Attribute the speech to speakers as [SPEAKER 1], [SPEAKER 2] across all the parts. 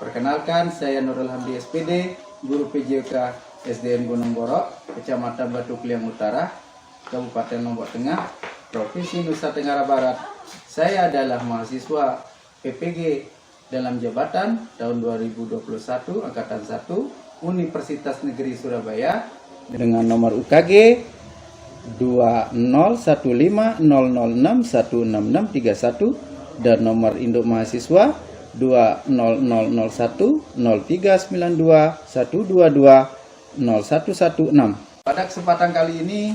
[SPEAKER 1] Perkenalkan, saya Nurul Hamdi SPD, Guru PJK SDN Gunung Borok, Kecamatan Batu Kliang Utara, Kabupaten Lombok Tengah, Provinsi Nusa Tenggara Barat. Saya adalah mahasiswa PPG dalam jabatan tahun 2021 Angkatan 1 Universitas Negeri Surabaya dengan nomor UKG 201500616631 dan nomor induk mahasiswa 200010392120116. Pada kesempatan kali ini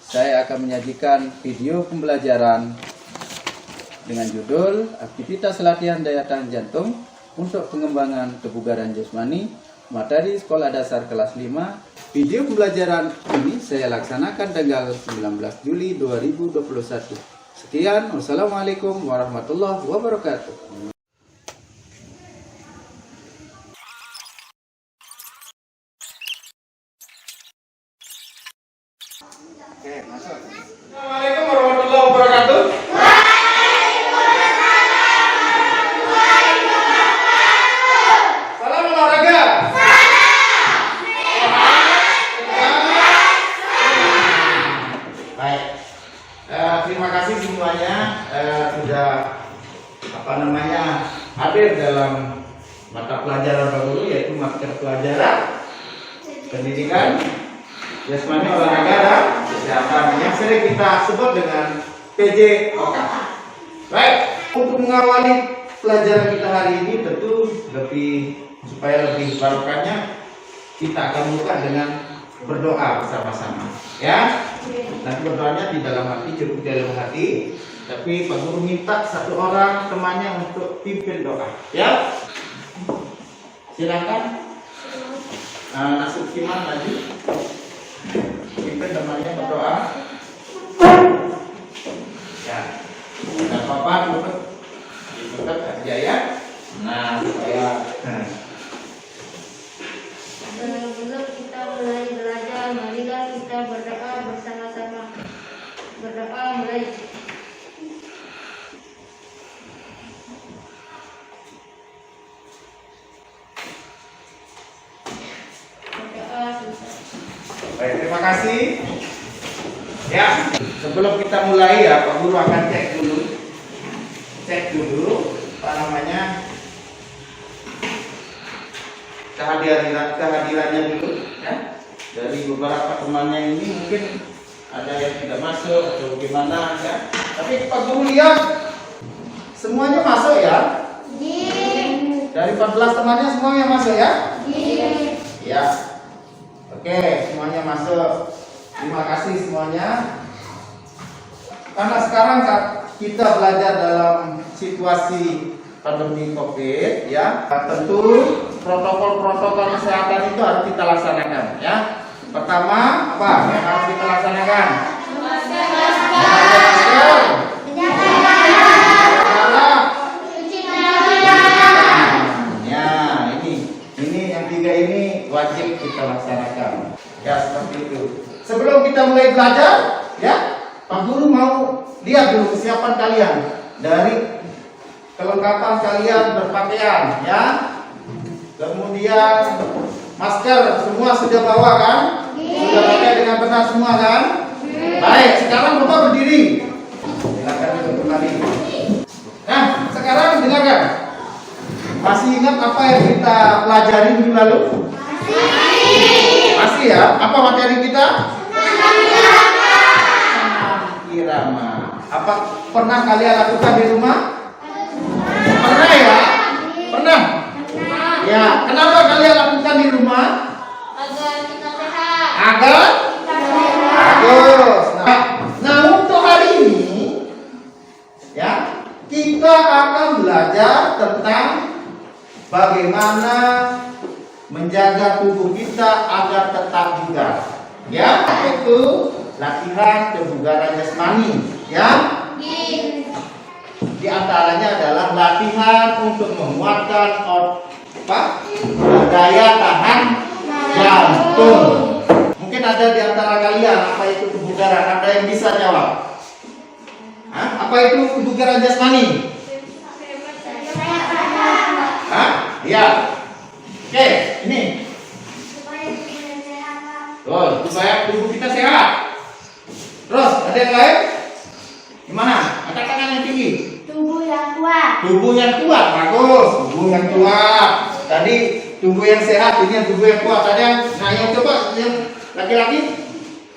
[SPEAKER 1] saya akan menyajikan video pembelajaran dengan judul Aktivitas Latihan Daya Tahan Jantung untuk Pengembangan Kebugaran Jasmani, materi Sekolah Dasar kelas 5. Video pembelajaran ini saya laksanakan tanggal 19 Juli 2021. Sekian, wassalamualaikum warahmatullahi wabarakatuh. Oke, masuk.
[SPEAKER 2] Assalamualaikum warahmatullahi wabarakatuh. Salam olahraga. Baik. Terima kasih semuanya sudah hadir dalam mata pelajaran baru, yaitu mata pelajaran pendidikan jasmani, olahraga dan kesehatan yang sering kita sebut dengan PJOK. Baik, untuk mengawali pelajaran kita hari ini tentu supaya lebih barokahnya kita akan buka dengan berdoa bersama-sama, ya. Nanti berdoanya di dalam hati, cukup di dalam hati. Tapi Pak Guru minta satu orang temannya untuk pimpin doa, ya. Silakan. Nasib Kiman maju. Pimpin temannya berdoa. Ya. Tidak apa-apa, dibuka aja ya. Nah, supaya
[SPEAKER 3] sebelum kita mulai belajar, marilah kita berdoa bersama-sama. Berdoa mulai. Berdoa susah.
[SPEAKER 2] baik, terima kasih. Ya, sebelum kita mulai ya, Pak Guru akan cek dulu kehadirannya dulu, ya. Dari beberapa temannya ini mungkin ada yang tidak masuk atau gimana, ya. Tapi Pak Guru lihat semuanya masuk ya. Dari 14 temannya semuanya masuk ya. Ya. Oke, semuanya masuk. Terima kasih semuanya. Karena sekarang kita belajar dalam situasi pandemi COVID, ya, tentu protokol-protokol kesehatan itu harus kita laksanakan, ya. Pertama, apa yang harus kita laksanakan? Ini yang tiga ini wajib kita laksanakan. Ya, seperti itu. Sebelum kita mulai belajar, ya, Pak Guru mau lihat dulu kesiapan kalian dari kelengkapan kalian berpakaian, ya. Kemudian masker semua sudah bawa kan? Sudah pakai dengan benar semua kan? Baik, sekarang Bapak berdiri. Silakan duduk kembali. Nah, sekarang dengarkan. Masih ingat apa yang kita pelajari minggu lalu? Masih ya? Apa materi kita? Irama. Apa pernah kalian lakukan di rumah? Pernah ya? Pernah? Ya, kenapa kalian lakukan di rumah?
[SPEAKER 3] Agar kita sehat.
[SPEAKER 2] Agar? Bagus. Nah, untuk hari ini, ya, kita akan belajar tentang bagaimana menjaga tubuh kita agar tetap bugar. Ya, itu latihan kebugaran jasmani, ya. Di antaranya adalah latihan untuk menguatkan daya tahan jantung. Mungkin ada di antara kalian apa itu kebugaran? Ada yang bisa jawab? Apa itu kebugaran jasmani? Hah? lihat. Oke, ini.
[SPEAKER 3] Supaya tubuhnya sehat, Pak.
[SPEAKER 2] Tuh, supaya tubuh kita sehat. Terus, ada yang lain? Gimana? Angkat tangan yang tinggi.
[SPEAKER 3] Tubuh yang kuat.
[SPEAKER 2] Tubuh yang kuat, bagus. Tubuh yang kuat. Tadi tubuh yang sehat, ini yang tubuh yang kuat. Ada yang, nah yang coba yang laki-laki.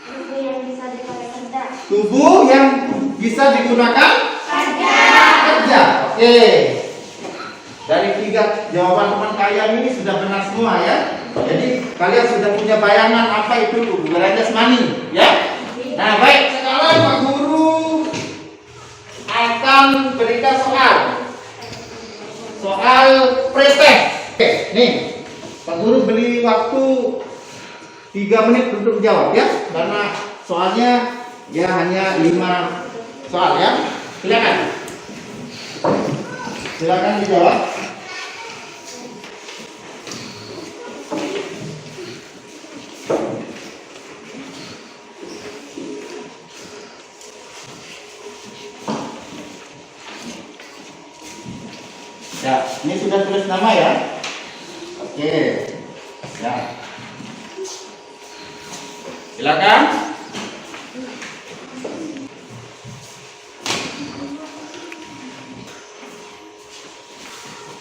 [SPEAKER 3] Tubuh yang bisa dipakai kerja.
[SPEAKER 2] Tubuh yang bisa digunakan
[SPEAKER 3] Kerja.
[SPEAKER 2] kerja. Oke. Dari 3 jawaban teman kalian ini sudah benar semua ya. Jadi kalian sudah punya bayangan apa itu kebugaran jasmani, ya. Nah, baik. Sekarang Pak Guru akan berikan soal pretest. Oke, nih. Pak Guru beri waktu 3 menit untuk menjawab ya. Karena soalnya ya hanya 5 soal ya. Silakan. Silakan dijawab. Ya, ini sudah tulis nama ya. Oke. Ya. Silakan.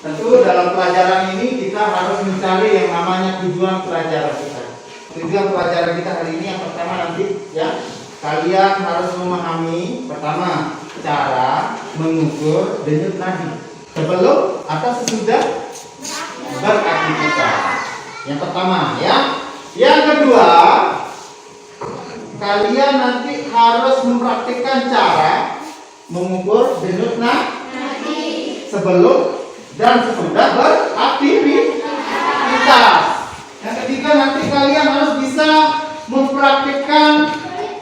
[SPEAKER 2] Tentu dalam pelajaran ini kita harus mencari yang namanya tujuan pelajaran kita. Tujuan pelajaran kita hari ini yang pertama nanti ya, kalian harus memahami pertama cara mengukur denyut nadi sebelum atau sesudah beraktivitas. Yang pertama ya. Yang kedua, kalian nanti harus mempraktikkan cara mengukur denyut nadi sebelum dan sesudah beraktivitas. Yang ketiga, nanti kalian harus bisa mempraktikkan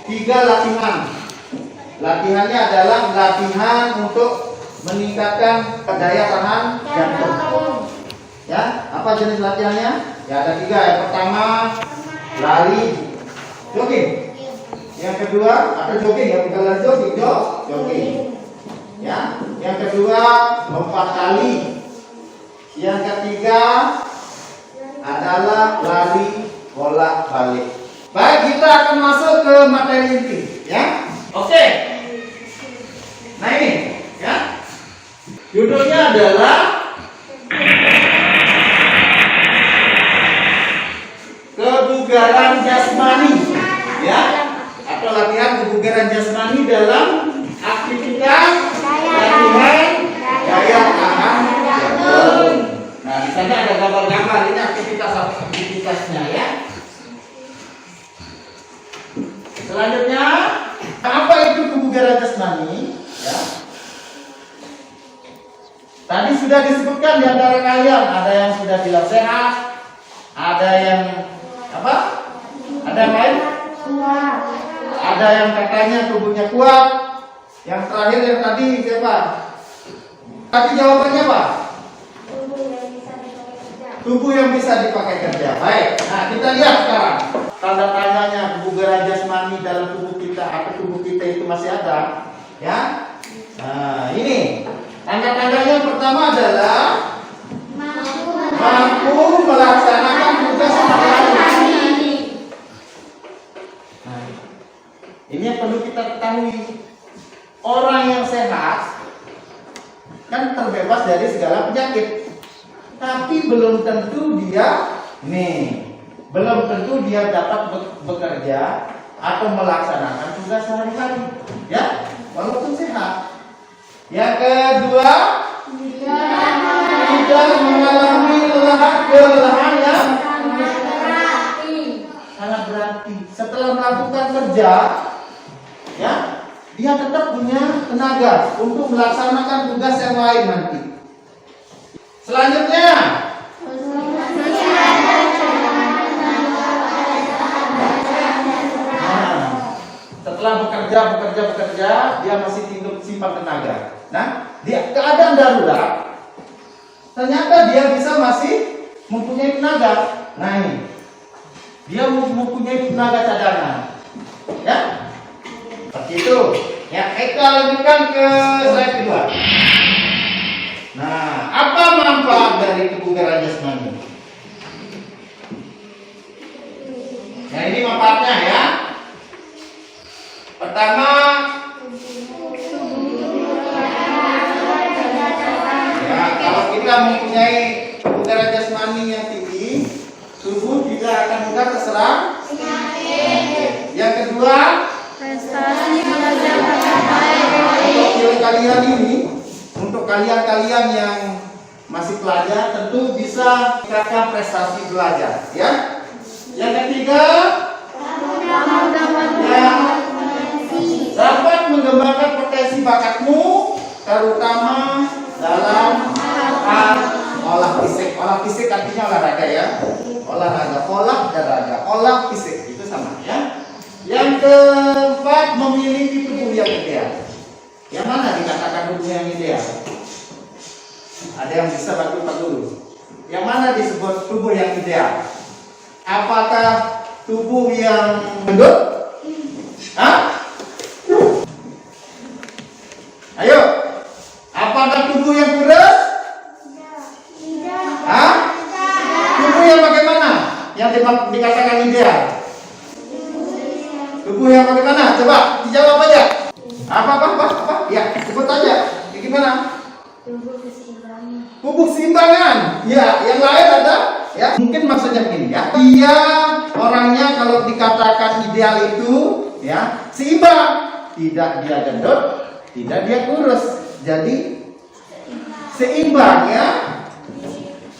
[SPEAKER 2] 3 latihan. Latihannya adalah latihan untuk meningkatkan daya tahan jantung. Ya, apa jenis latihannya? Ya ada 3. Yang pertama lari, jogging. Yang kedua atau jogging ya, bukan lari jogging, jogging. Ya, yang kedua lompat tali. Yang ketiga adalah lari bolak-balik. Baik, kita akan masuk ke materi inti, ya. Oke. Nah ini, ya. Judulnya adalah kebugaran jasmani, ya. Atau latihan kebugaran jasmani dalam aktivitas latihan daya tahan jantung. Nah, di sana ada gambar-gambar, ini aktivitasnya ya. Selanjutnya, apa itu kebugaran jasmani? Ya. Tadi sudah disebutkan di antara kalian, ada yang sudah bilang sehat, ada yang apa? Ada yang lain?
[SPEAKER 3] Kuat.
[SPEAKER 2] Ada yang katanya tubuhnya kuat. Yang terakhir yang tadi siapa? Tadi jawabannya apa?
[SPEAKER 3] Tubuh yang bisa dipakai kerja.
[SPEAKER 2] Tubuh yang bisa dipakai kerja. Baik. Nah, kita lihat sekarang tanda-tandanya kebugaran jasmani dalam tubuh kita atau tubuh kita itu masih ada, ya. Nah, ini tanda-tandanya pertama adalah mampu melaksanakan tugas sehari-hari. Nah, ini yang perlu kita ketahui. Orang yang sehat kan terbebas dari segala penyakit, tapi belum tentu dia dapat bekerja atau melaksanakan tugas sehari-hari, ya, walaupun sehat. Yang kedua, tidak mengalami kelelahan yang sangat berarti. Setelah melakukan kerja, ya, dia tetap punya tenaga untuk melaksanakan tugas yang lain nanti. Selanjutnya, setelah bekerja, dia masih simpan tenaga. Nah, di keadaan darurat, ternyata dia bisa masih mempunyai tenaga. Nah ini, dia mempunyai tenaga cadangan, ya. Seperti itu. Ya, kita lanjutkan ke slide kedua. Nah, Apa manfaat dari kebugaran jasmani? Nah, ini manfaatnya ya. Pertama, ya, kalau kita mempunyai kebugaran jasmani yang tinggi, tubuh tidak akan mudah terserang. Yang kedua,
[SPEAKER 3] Prestasi belajar tercapai.
[SPEAKER 2] untuk kalian yang masih pelajar tentu bisa meningkatkan prestasi belajar, ya. Yang ketiga, dapat mengembangkan potensi bakatmu, terutama dalam hal olah fisik. Olah fisik artinya olahraga ya. Olah fisik itu sama ya. Yang keempat, memiliki tubuh yang ideal. Yang mana dikatakan tubuh yang ideal? Ada yang bisa bantu Pak Guru. Yang mana disebut tubuh yang ideal? Apakah tubuh yang gendut? Hah? Ayo. Apakah tubuh yang kurus? Hah? Tubuh yang bagaimana? Yang dikatakan ideal? Tubuh yang bagaimana? Coba dijawab aja. Apa? Ya, sebut aja. Gimana? Tubuh keseimbangan. Ya, yang lain ada? Ya, mungkin maksudnya begini ya. Dia orangnya kalau dikatakan ideal itu ya seimbang. Tidak dia gendut, tidak dia kurus. Jadi seimbang ya.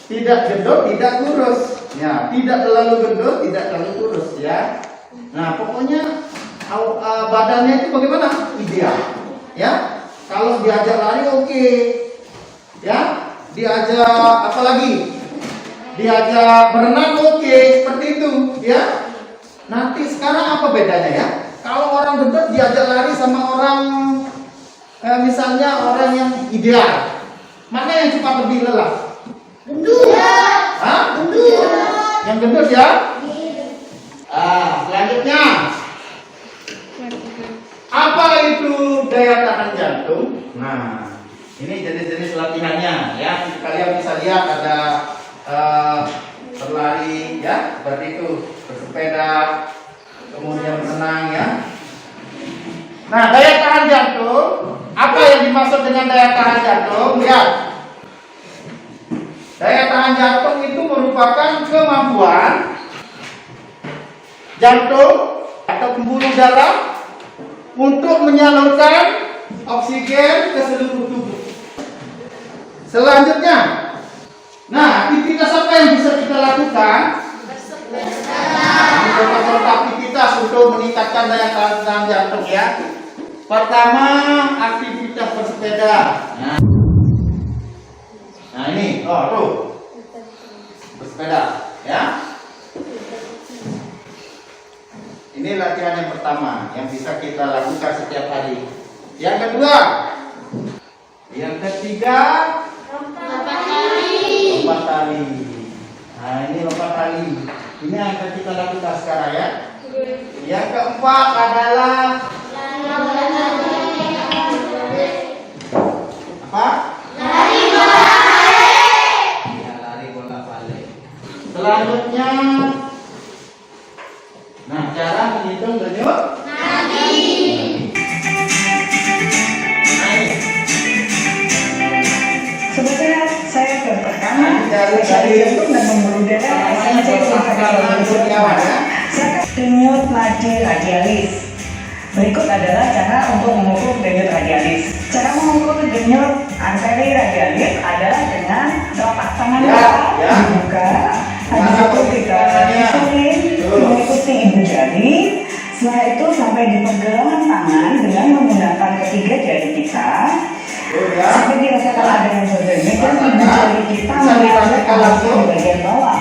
[SPEAKER 2] Tidak gendut, tidak kurus. Ya, tidak terlalu gendut, tidak terlalu kurus ya. Nah, pokoknya badannya itu bagaimana? Ideal. Ya. Kalau diajak lari oke. Ya. Diajak apa lagi? Diajak berenang oke, seperti itu, ya. Nanti sekarang apa bedanya ya? Kalau orang gendut diajak lari sama orang misalnya orang yang ideal. Mana yang cepat lebih lelah?
[SPEAKER 3] Gendut.
[SPEAKER 2] Hah? Gendut. Yang gendut ya? Selanjutnya. Apa itu daya tahan jantung? Nah, ini jenis-jenis latihannya ya. Kalian bisa lihat ada berlari ya, seperti itu, bersepeda, kemudian berenang ya. Nah, daya tahan jantung, apa yang dimaksud dengan daya tahan jantung? Lihat. Daya tahan jantung itu merupakan kemampuan jantung atau pembuluh darah untuk menyalurkan oksigen ke seluruh tubuh. Selanjutnya, nah, aktivitas apa yang bisa kita lakukan? Beberapa aktivitas untuk meningkatkan daya tahan jantung ya. Pertama, aktivitas bersepeda. Nah ini, tuh, bersepeda ya. Ini latihan yang pertama yang bisa kita lakukan setiap hari. Yang kedua, yang ketiga, lompat tali. Nah ini lompat tali. Ini yang akan kita lakukan sekarang ya. Yang keempat adalah apa?
[SPEAKER 3] Lari bola balik.
[SPEAKER 2] Ya, lari bola balik. Selanjutnya, nah, cara menghitung denyut
[SPEAKER 3] Nadi.
[SPEAKER 4] Sebetulnya saya ke pertama cari jantung dan pembuluh darah denyut nadi radialis. Berikut adalah cara untuk mengukur denyut radialis. Cara mengukur denyut arteri radialis adalah dengan telapak tangan dibuka, habis itu kita susurin mengikuti ibu jari. Setelah itu sampai di pergelangan tangan dengan menggunakan ketiga jari kita. Sampai dirasakan ada yang berdenyut dan ibu jari kita merasakan langsung di bagian bawah.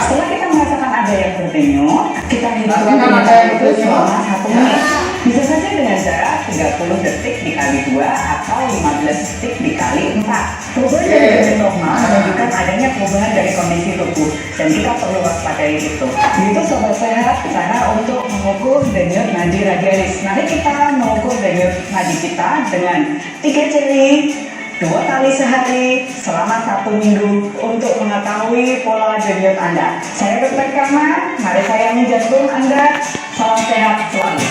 [SPEAKER 4] Setelah kita merasakan ada yang berdenyut, kita hitung denyut itu selama 1 menit. Bisa saja dengan cara 30 detik dikali 2 atau 15 detik dikali 4. Perubahan dari denyut normal menunjukkan adanya perubahan dari kondisi tubuh dan kita perlu waspadai itu. Itu sobat sehat, cara untuk mengukur denyut nadi radialis. Mari kita mengukur denyut nadi kita dengan 3 jari 2 kali sehari selama 1 minggu untuk mengetahui pola denyut Anda. Saya Dr. Kama, mari sayangi jantung Anda. Salam sehat selalu.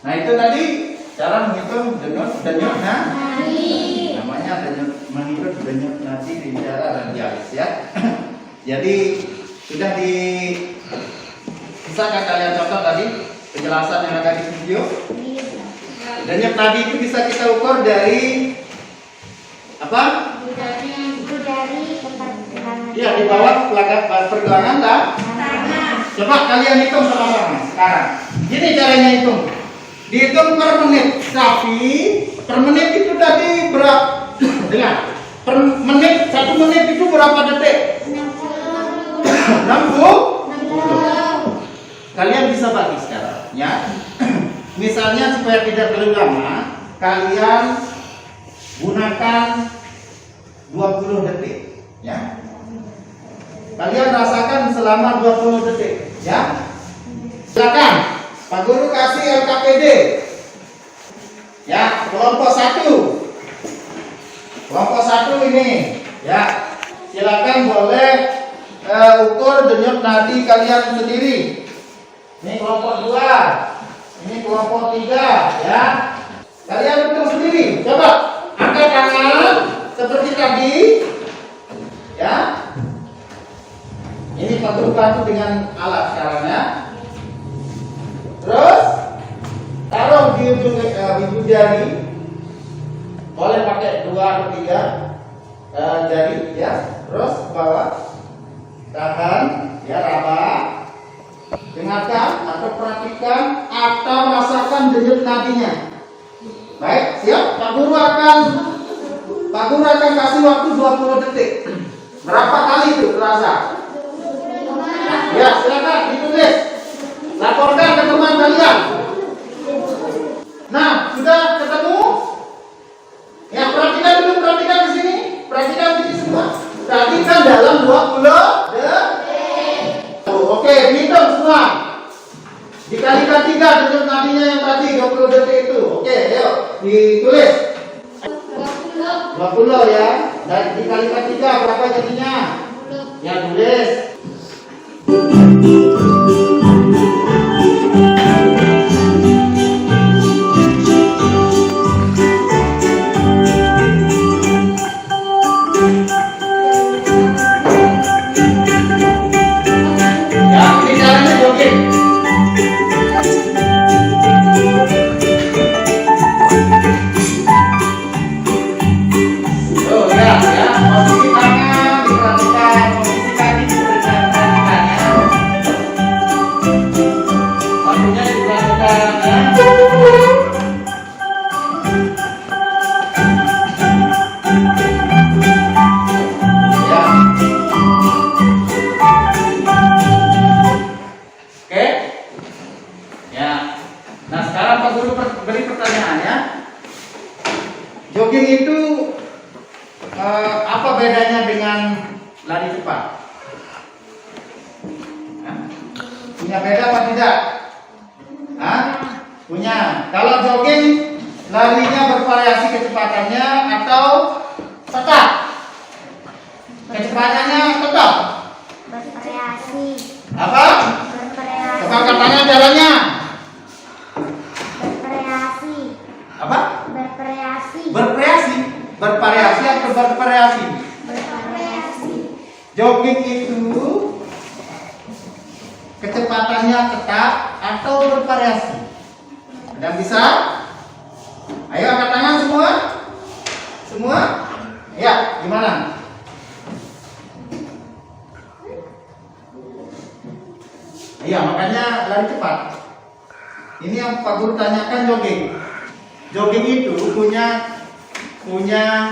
[SPEAKER 2] Nah itu tadi cara menghitung denyut nadi. Namanya menghitung denyut nadi di cara radialis ya. Jadi sudah bisakah kalian contoh tadi penjelasan yang ada di video? Denyut nadi itu bisa kita ukur dari apa? Iya, di bawah pergelangan tak? Coba kalian hitung sama-sama sekarang. Gini caranya hitung. Dihitung per menit. Tapi per menit itu tadi berapa? Dengar. Per menit 1 menit itu berapa detik? 60. Kalian bisa bagi sekarang, ya. Misalnya supaya tidak terlalu lama, kalian gunakan 20 detik, ya. Kalian rasakan selama 20 detik, ya. Silakan, Pak Guru kasih LKPD. Ya, kelompok 1. Kelompok 1 ini, ya. Silakan boleh ukur denyut nadi kalian sendiri. Ini kelompok 2. Ini kelompok 3, ya. Kalian hitung sendiri. Coba angkat tangan seperti tadi. Ya. Ini Pak Guru bantu dengan alat sekarang ya. Terus taruh di ujung jari. Boleh pakai 2 atau 3 jari ya. Terus bawah. Tahan, ya, raba. Dengarkan atau perhatikan atau rasakan denyut nadinya. Baik, siap? Pak Guru akan kasih waktu 20 detik. Berapa kali itu terasa? Ya, silakan ditulis. Laporkan ke teman kalian. Nah, sudah ketemu? Ya, perhatikan dulu, perhatikan di sini. Perhatikan di sini semua. Perhatikan dalam 20 detik. Oke, hitung semua. Dikalikan 3 denyut nadinya yang tadi 20 detik itu. Oke, yuk ditulis. 20 ya. Dan dikalikan 3 berapa jadinya? Ya, tulis. Jogging itu apa bedanya dengan lari cepat? Punya beda apa tidak? Punya. Kalau jogging larinya bervariasi kecepatannya atau tetap? Kecepatannya tetap?
[SPEAKER 3] Bervariasi.
[SPEAKER 2] Apa?
[SPEAKER 3] Bervariasi.
[SPEAKER 2] Coba katanya caranya.
[SPEAKER 3] Bervariasi.
[SPEAKER 2] Apa?
[SPEAKER 3] Bervariasi.
[SPEAKER 2] Bervariasi. Bervariasi atau bervariasi?
[SPEAKER 3] Bervariasi.
[SPEAKER 2] Jogging itu kecepatannya tetap atau bervariasi? Ada yang bisa? Ayo angkat tangan semua. Semua? Ya, gimana? Iya, makanya lari cepat. Ini yang Pak Guru tanyakan jogging. Jogging itu punya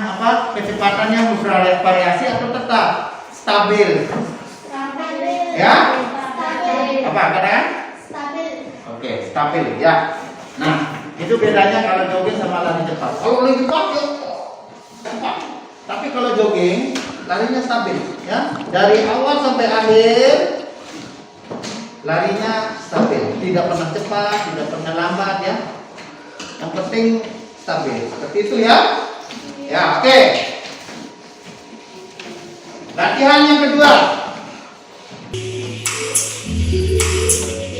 [SPEAKER 2] apa? Kecepatannya bervariasi atau tetap stabil?
[SPEAKER 3] Stabil.
[SPEAKER 2] Ya?
[SPEAKER 3] Stabil.
[SPEAKER 2] Apa katakan?
[SPEAKER 3] Stabil.
[SPEAKER 2] Oke, stabil ya. Nah, itu bedanya kalau jogging sama lari cepat. Kalau lari cepat ya cepat. Tapi kalau jogging larinya stabil ya. Dari awal sampai akhir larinya stabil, tidak pernah cepat, tidak pernah lambat ya. Yang penting stabil. Seperti itu ya. Ya, oke. Latihan yang kedua.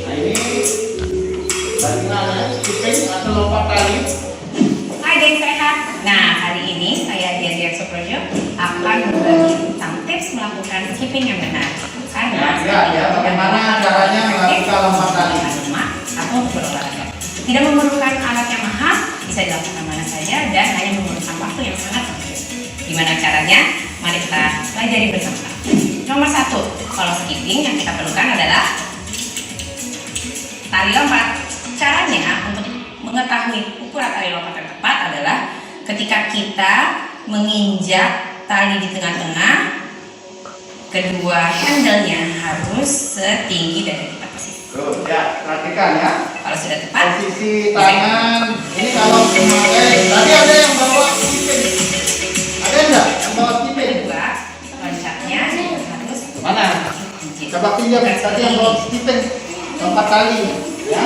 [SPEAKER 2] Nah, ini bagaimana skipping atau lompat tali.
[SPEAKER 4] Hai geng sehat. Nah, hari ini saya Dian Suprojo akan berbagi tentang tips melakukan skipping yang benar.
[SPEAKER 2] Bagaimana caranya melakukan lompat tali
[SPEAKER 4] atau berolahraga. Tidak memerlukan alat yang mahal, bisa dilakukan mana saja dan hanya memerlukan waktu yang sangat singkat. Gimana caranya? Mari kita pelajari bersama. Nomor 1, kalau skipping yang kita perlukan adalah tali lompat. Caranya untuk mengetahui ukuran tali lompat yang tepat adalah ketika kita menginjak tali di tengah-tengah, kedua handle-nya harus setinggi dari kita posisi.
[SPEAKER 2] Tuh, ya, perhatikan ya.
[SPEAKER 4] Kalau sudah tepat,
[SPEAKER 2] Posisi tangan. Ini kalau memakai, tadi ada yang bawa skipping. Ada enggak yang bawa skipping?
[SPEAKER 4] kedua loncatnya harus
[SPEAKER 2] Mana?
[SPEAKER 4] tinggi.
[SPEAKER 2] Coba pinjam tadi yang bawa skipping. Lompat tali, ya.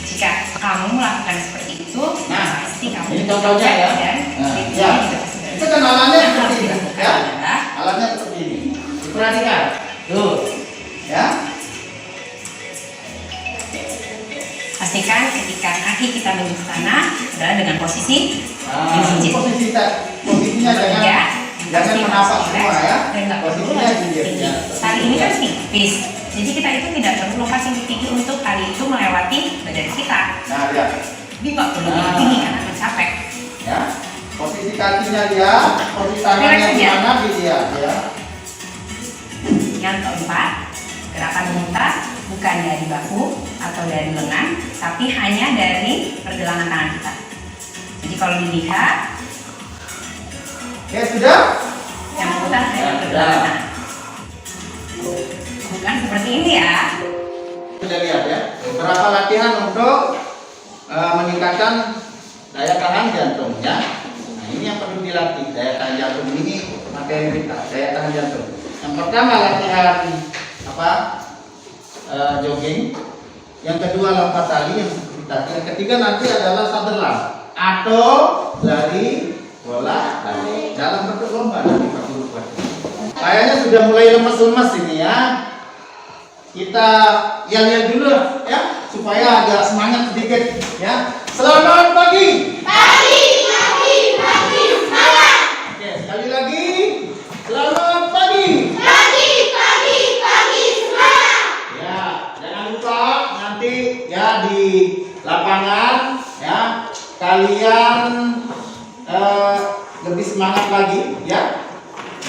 [SPEAKER 4] Jika kamu melakukan seperti itu,
[SPEAKER 2] Nah,
[SPEAKER 4] pasti kamu
[SPEAKER 2] ini contohnya ya.
[SPEAKER 4] dan
[SPEAKER 2] Nah,
[SPEAKER 4] ritmenya
[SPEAKER 2] ya.
[SPEAKER 4] juga pasti benar.
[SPEAKER 2] Itu kan alatnya seperti ini, ya.
[SPEAKER 4] Adalah
[SPEAKER 2] Alatnya seperti ini. Diperhatikan. Tuh. Ya.
[SPEAKER 4] pastikan ketika kaki kita menyentuh tanah adalah dengan posisi
[SPEAKER 2] Ini posisinya jangan menapak semua ya. Posisinya jinjit. Ya.
[SPEAKER 4] Tali ini kan tipis, jadi kita itu tidak perlu lokasi yang tinggi untuk tali itu melewati badan kita.
[SPEAKER 2] Nah, lihat.
[SPEAKER 4] Jadi nggak perlu tinggi karena akan capek.
[SPEAKER 2] Ya. Posisi kakinya lihat, posisi tangannya di mana dilihat ya.
[SPEAKER 4] Yang keempat, gerakan memutar bukan dari bahu atau dari lengan, tapi hanya dari pergelangan tangan kita. Jadi kalau dilihat,
[SPEAKER 2] Oke, sudah?
[SPEAKER 4] yang memutar hanya pergelangan tangan. Bukan seperti ini ya.
[SPEAKER 2] Sudah lihat ya. Beberapa latihan untuk meningkatkan daya tahan jantung ya. Nah, ini yang perlu dilatih. Daya tahan jantung ini materi kita, daya tahan jantung. Yang pertama latihan apa? Jogging. Yang kedua lompat tali yang seperti tadi. Yang ketiga nanti adalah sadelan atau lari bola balik dalam bentuk lomba nanti Pak Guru buat. Kayaknya sudah mulai lemas-lemas ini ya. Kita lihat dulu ya supaya agak semangat sedikit ya. Selamat pagi.
[SPEAKER 3] Pagi, semangat.
[SPEAKER 2] Oke, sekali lagi. Selamat pagi.
[SPEAKER 3] Pagi, semangat.
[SPEAKER 2] Ya, jangan lupa nanti ya di lapangan ya kalian lebih semangat lagi ya.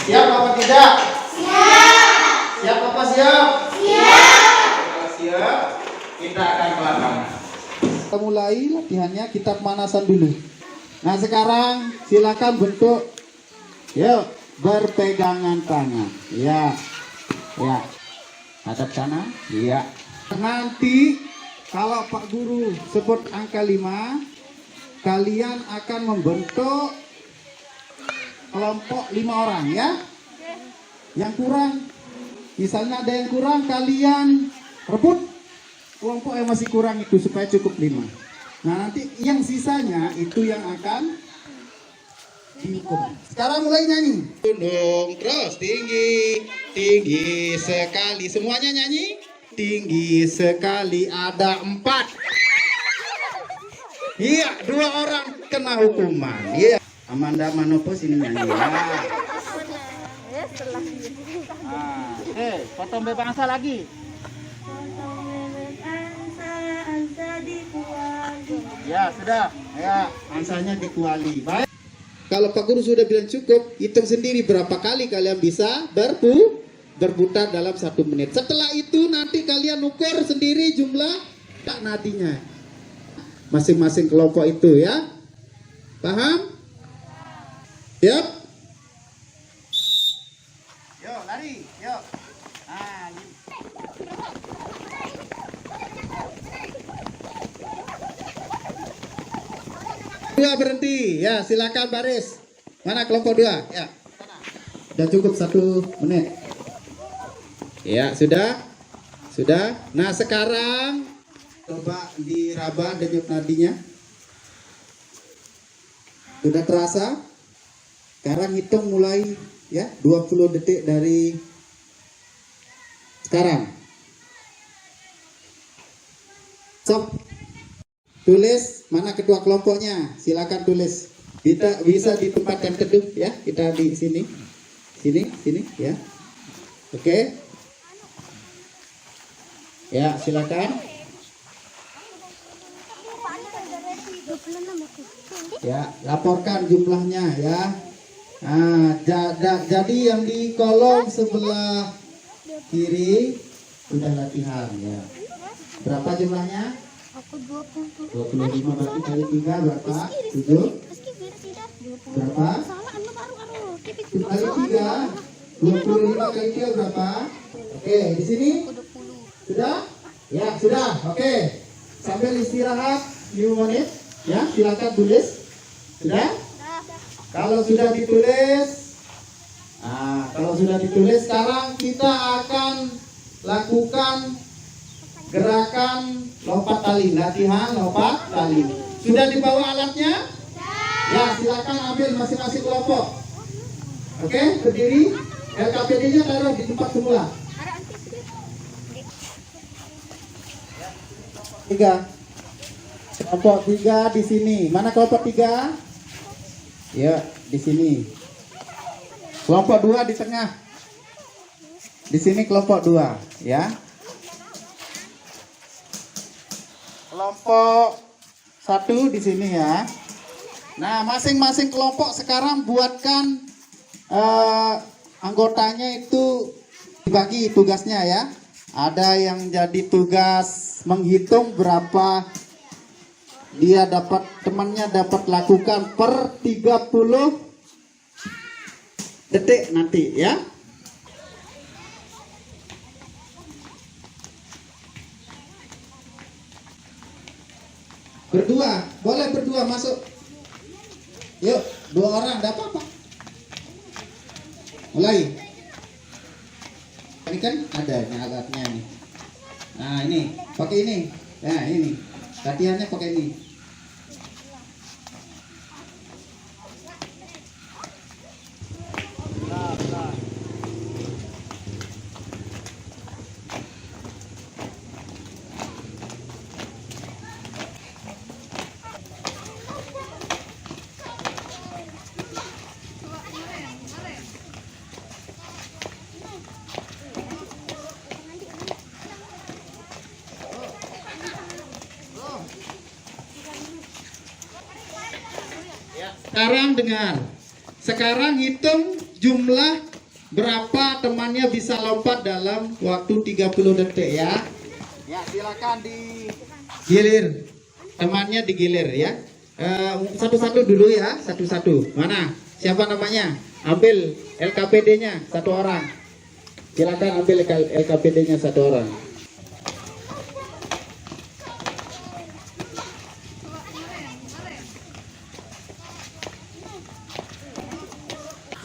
[SPEAKER 2] Siap apa tidak?
[SPEAKER 3] Siap.
[SPEAKER 2] Siap apa siap?
[SPEAKER 3] Siap.
[SPEAKER 2] Kalau siap, kita akan ke lapangan. Kita mulai latihannya, kita pemanasan dulu. Nah sekarang silakan bentuk, yuk berpegangan tangan. Ya, ya. Hadap sana. Ya. Nanti kalau Pak Guru sebut angka 5, kalian akan membentuk kelompok 5 orang ya. Yang kurang, misalnya ada yang kurang, kalian rebut kelompok yang masih kurang itu supaya cukup 5. Nah nanti yang sisanya itu yang akan dihukum. Sekarang mulai nyanyi. Gunung terus tinggi, tinggi sekali. Semuanya nyanyi. Tinggi sekali ada 4. Iya, 2 orang kena hukuman. Iya. Amanda Manopo sini nyanyi ya. Potong bebek angsa lagi. Ya, sudah. Ya, ansanya dikuali. Baik. Kalau Pak Guru sudah bilang cukup, hitung sendiri berapa kali kalian bisa berputar dalam 1 menit. Setelah itu nanti kalian ukur sendiri jumlah tak nadinya. Masing-masing kelompok itu ya. Paham? Yuk. Yuk, lari. Yuk. Ah, yuk. Dua berhenti. Ya, silakan baris. Mana kelompok 2? Ya. Sudah cukup 1 menit. Ya, sudah? Sudah? Nah, sekarang coba diraba denyut nadinya. Sudah terasa? Sekarang hitung mulai ya, 20 detik dari sekarang. Stop. Tulis mana ketua kelompoknya, silakan tulis. Kita bisa di tempat yang teduh ya, kita di sini, sini ya. Oke. Ya, silakan. Ya, laporkan jumlahnya ya. Nah, jadi yang di kolom sebelah kiri sudah latihan ya. Berapa jumlahnya?
[SPEAKER 3] Aku 20.
[SPEAKER 2] 25 berarti kali 3 berapa? 7. Berapa? Kali 3. 25 kali 3 berapa? Oke, di sini? Sudah? Ya, sudah. Oke. Sambil istirahat 5 menit ya, silakan tulis. Sudah? Kalau sudah ditulis, sekarang kita akan lakukan gerakan lompat tali, latihan lompat tali. Sudah dibawa alatnya? Ya, silakan ambil masing-masing kelompok. Oke, berdiri. LKPD-nya taruh di tempat semula. 3. Kelompok 3 di sini. Mana kelompok 3? Ya, di sini. Kelompok 2 di tengah. Di sini kelompok 2, ya. Kelompok 1 di sini ya. Nah, masing-masing kelompok sekarang buatkan anggotanya itu dibagi tugasnya ya. Ada yang jadi tugas menghitung berapa dia temannya dapat lakukan per 30 detik nanti ya. Berdua, boleh berdua masuk. Yuk, 2 orang, enggak apa-apa. Mulai. Ini kan ada alatnya nih. Nah, ini, pakai ini. Nah, ini. Latihannya pakai ini. Sekarang dengar. Sekarang hitung jumlah berapa temannya bisa lompat dalam waktu 30 detik ya. Ya, silakan digilir. Temannya digilir ya. Satu-satu dulu ya, satu-satu. Mana? Siapa namanya? Ambil LKPD-nya 1 orang. Silakan ambil LKPD-nya 1 orang.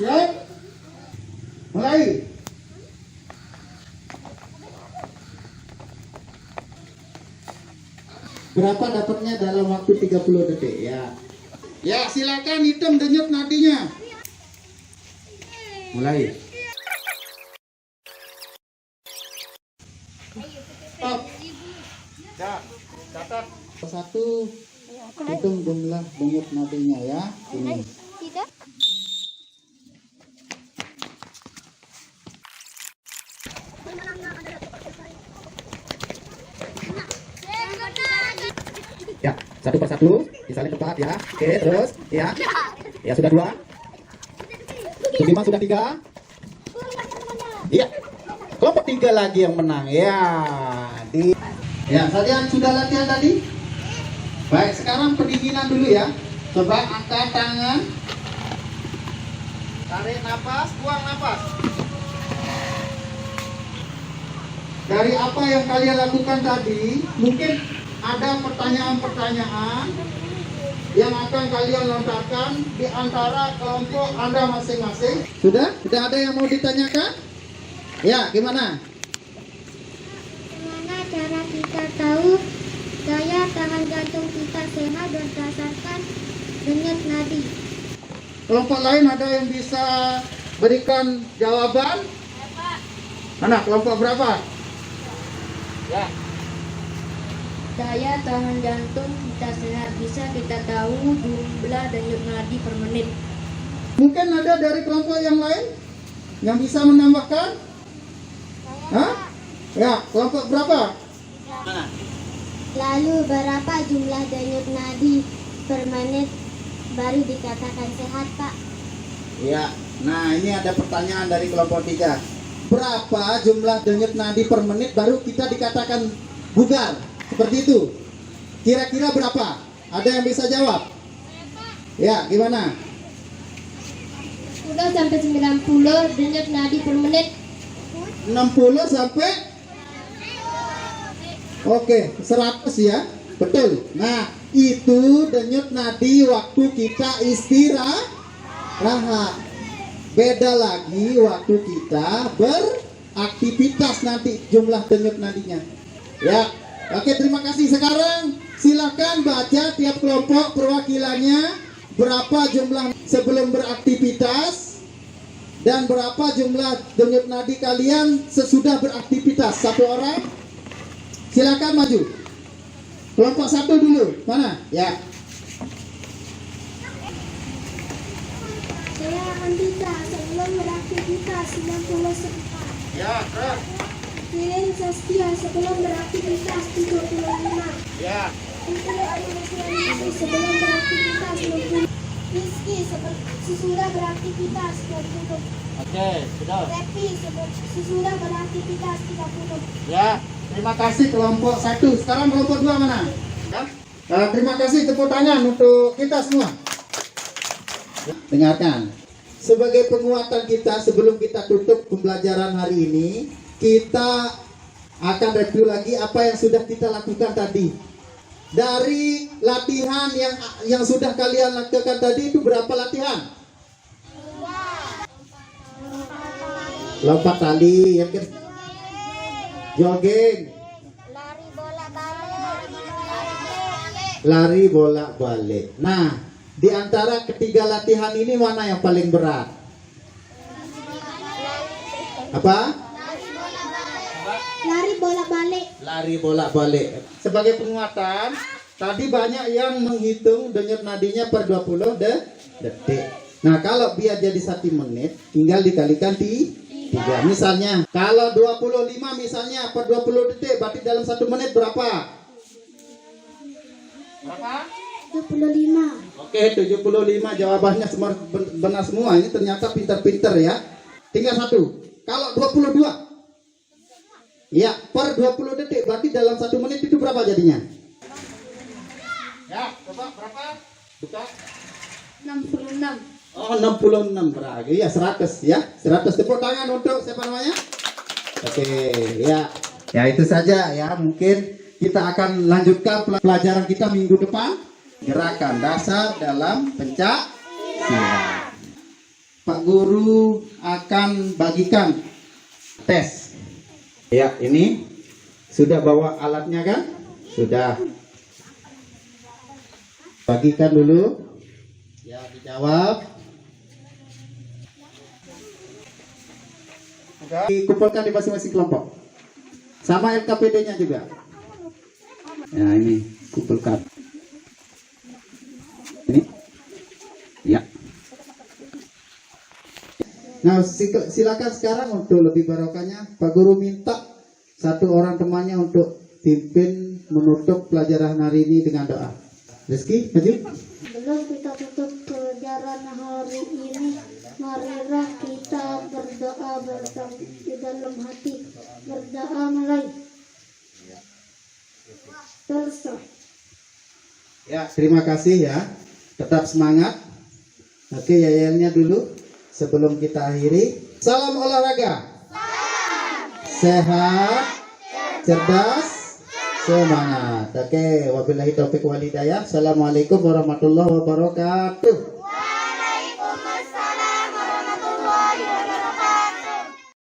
[SPEAKER 2] Siap? Mulai. Berapa dapatnya dalam waktu 30 detik ya? Ya, silakan hitung denyut nadinya. Mulai. Stop. Ya, catat. 1, hitung jumlah denyut nadinya ya. Ini.
[SPEAKER 3] Tidak.
[SPEAKER 2] Ya, 1 per 1 disalin tepat ya. Oke, terus ya. Ya, sudah 2. Sudirman sudah 3. Iya. Kelompok 3 lagi yang menang. Ya. Ya, kalian sudah latihan tadi? Baik, sekarang pendinginan dulu ya. Coba angkat tangan. Tarik nafas, buang nafas. Dari apa yang kalian lakukan tadi, mungkin ada pertanyaan-pertanyaan yang akan kalian lontarkan di antara kelompok Anda masing-masing. Sudah? Sudah ada yang mau ditanyakan? Ya, gimana?
[SPEAKER 3] tahu daya tahan jantung kita sehat berdasarkan denyut nadi.
[SPEAKER 2] Kelompok lain ada yang bisa berikan jawaban? Mana kelompok berapa? Ya.
[SPEAKER 3] Daya tahan jantung kita sehat bisa kita tahu jumlah denyut nadi per menit.
[SPEAKER 2] Mungkin ada dari kelompok yang lain yang bisa menambahkan? Hah? Ya, kelompok berapa?
[SPEAKER 3] Lalu berapa jumlah denyut nadi per menit baru dikatakan sehat, Pak?
[SPEAKER 2] Ya, nah ini ada pertanyaan dari kelompok 3. Berapa jumlah denyut nadi per menit baru kita dikatakan bugar? Seperti itu. Kira-kira berapa? Ada yang bisa jawab? Ya, gimana?
[SPEAKER 3] 10 sampai 90 denyut nadi per menit.
[SPEAKER 2] 60 sampai? Oke, 100 ya. Betul. Nah, itu denyut nadi waktu kita istirahat. Beda lagi waktu kita beraktivitas nanti jumlah denyut nadinya. Ya. Oke, terima kasih. Sekarang silakan baca tiap kelompok perwakilannya, berapa jumlah sebelum beraktivitas dan berapa jumlah denyut nadi kalian sesudah beraktivitas. Satu orang. Silakan maju. Kelompok 1 dulu. Mana? Ya.
[SPEAKER 3] Saya akan bisa sebelum beraktivitas 90 sekitar.
[SPEAKER 2] Ya, terus.
[SPEAKER 3] Kirin Saskia sebelum beraktivitas 35.
[SPEAKER 2] Ya.
[SPEAKER 3] Putri Anumersianisi sebelum beraktivitas 60. Rizky sesudah beraktivitas 20.
[SPEAKER 2] Oke, sudah.
[SPEAKER 3] Repi sesudah beraktivitas 30.
[SPEAKER 2] Ya. Terima kasih kelompok 1. Sekarang kelompok 2 mana? Ya. Terima kasih, tepuk tangan untuk kita semua. Dengarkan. Sebagai penguatan kita sebelum kita tutup pembelajaran hari ini, kita akan review lagi apa yang sudah kita lakukan tadi. Dari latihan yang sudah kalian lakukan tadi itu berapa latihan? Lompat tali, yang jogging, lari bolak-balik. Nah, di antara ketiga latihan ini mana yang paling berat? Apa?
[SPEAKER 3] Lari bolak-balik.
[SPEAKER 2] Lari bolak-balik. Sebagai penguatan, tadi banyak yang menghitung denyut nadinya per 20 detik. Nah, kalau biar jadi 1 menit, tinggal dikalikan 3. Misalnya, kalau 25 misalnya per 20 detik, berarti dalam 1 menit berapa? Berapa?
[SPEAKER 3] 25.
[SPEAKER 2] Oke, 75 jawabannya benar semua. Ini ternyata pintar-pintar ya. Tinggal 1. Kalau 22, ya, per 20 detik berarti dalam 1 menit itu berapa jadinya? Ya, coba berapa? Buka.
[SPEAKER 3] 66.
[SPEAKER 2] Oh, 66 berarti ya 100 ya. 100. Tepuk tangan untuk siapa namanya? Oke, ya. Ya, itu saja ya. Mungkin kita akan lanjutkan pelajaran kita minggu depan. Gerakan dasar dalam pencak silat. Pak Guru akan bagikan tes. Ya, ini sudah bawa alatnya kan? Sudah. Bagikan dulu. Ya, dijawab. Sudah. Dikumpulkan di masing-masing kelompok. Sama LKPD-nya juga. Ya, ini kumpulkan. Ini. Ya. Nah, silakan sekarang untuk lebih barokahnya Pak Guru minta satu orang temannya untuk pimpin menutup pelajaran hari ini dengan doa. Rizky, maju.
[SPEAKER 3] Sebelum kita tutup pelajaran hari ini, marilah kita berdoa di dalam hati. Berdoa mulai. Selesai.
[SPEAKER 2] Ya, terima kasih ya. Tetap semangat. Oke, yayalnya dulu. Sebelum kita akhiri, salam olahraga. Sehat, cerdas, semangat. Oke, wabillahi taufiq wal hidayah. Assalamualaikum warahmatullahi wabarakatuh.